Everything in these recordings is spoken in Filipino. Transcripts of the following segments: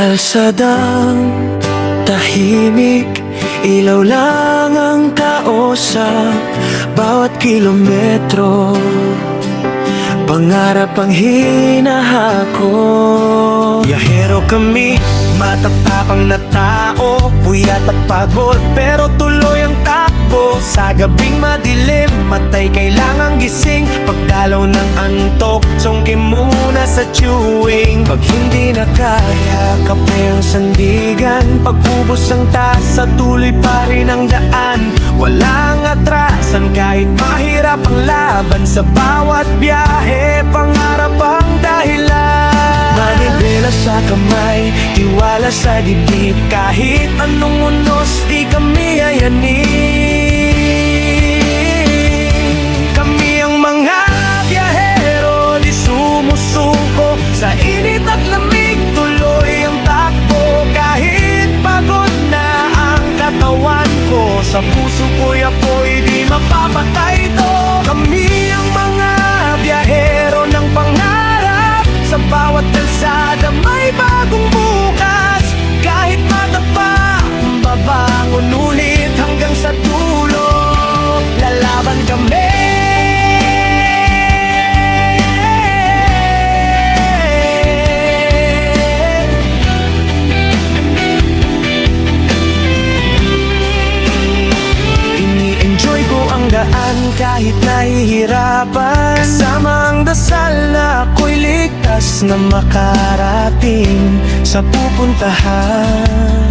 Kalsadang tahimik, ilaw lang ang kausap bawat kilometro. Pangarap ang hinahako. Biyahero kami, matatapang na tao, puyat at pagod pero tuloy ang takbo. Sa gabing madilim, matay kailangang gising. Pagdalaw ng antok, sungki muna sa chewing. Pag hindi na kaya, kape ang sandigan. Pag-ubos ang tasa, tuloy pa rin ang daan. Walang atrasan kahit mahirap ang laban. Sa bawat biyahe, pangarap ang dahilan. Manibela sa kamay, tiwala sa dibdib. Kahit anong unos, di kami yayanin. Kami ang mga biyahero, di sumusuko. Sa init at lamig, tuloy ang takbo. Kahit pagod na ang katawan ko, sa puso ko'y apoy, di mapapatay to. Kami ang mga biyahero ng pangarap. Sa bawat kalsada may bagong bukas. Kahit matapa, babangon ulit hanggang sa dulo. Lalaban kami. Ini-enjoy ko ang daan kahit nahihirapan. Kasama ang dasal na ako'y ligtas na makarating sa pupuntahan.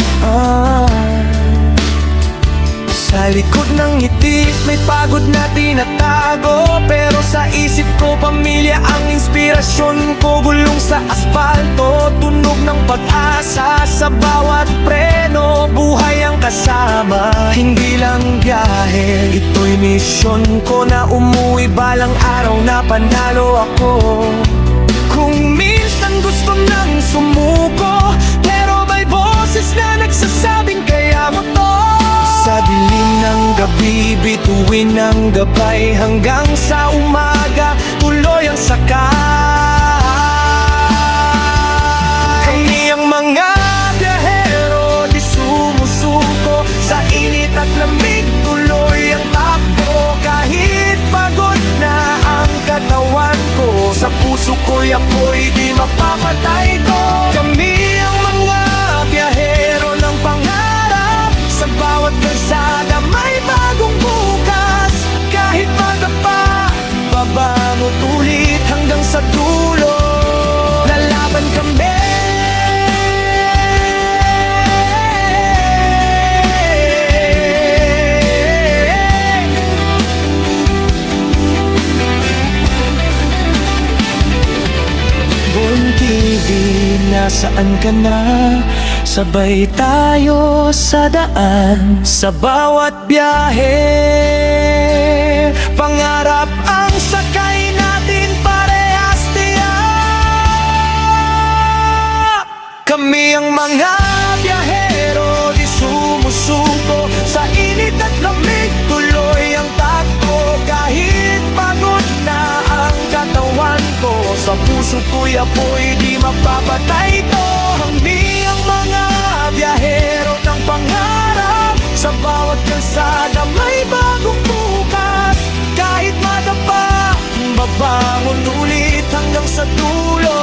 Sa likod ng ngiti, may pagod na tinatago. Pero sa isip ko, pamilya ang inspirasyon ko. Gulong sa asfalto, tunog ng pag-asa. Sa bawat preno, buhay ang kasama. Hindi lang biyahe, ito'y misyon ko. Na umuwi balang araw na panalo ako. Kung minsan gusto nang sumuko, pero may boses na nagsasabing kaya mo to. Sa dilim ng gabi, bituin ng gabay. Hanggang sa umaga, tuloy ang sakay. Kami ang mga biyahero, di sumusuko. Sa init at lamig, tuloy ang takbo. Kahit pagod na ang katawan ko, sa puso ko'y apoy, di mapapatay ko. Kami ang mga biyahero ng pangarap. Sa bawat kalsada may bagong bukas. Kahit madapa, babangon ulit hanggang sa dulo. Lalaban kami. Born TV, nasaan ka na? Sabay tayo sa daan. Sa bawat biyahe, pangarap ang sakay natin parehas tiyak. Kami ang mga biyahero, di sumusuko. Sa init at lamig, tuloy ang takbo. Kahit pagod na ang katawan ko, sa puso ko'y apoy, di mapapatay to. Kami ang mga biyahero ng pangarap. Sa bawat kalsada may bagong bukas. Kahit madapa, babangon ulit hanggang sa dulo.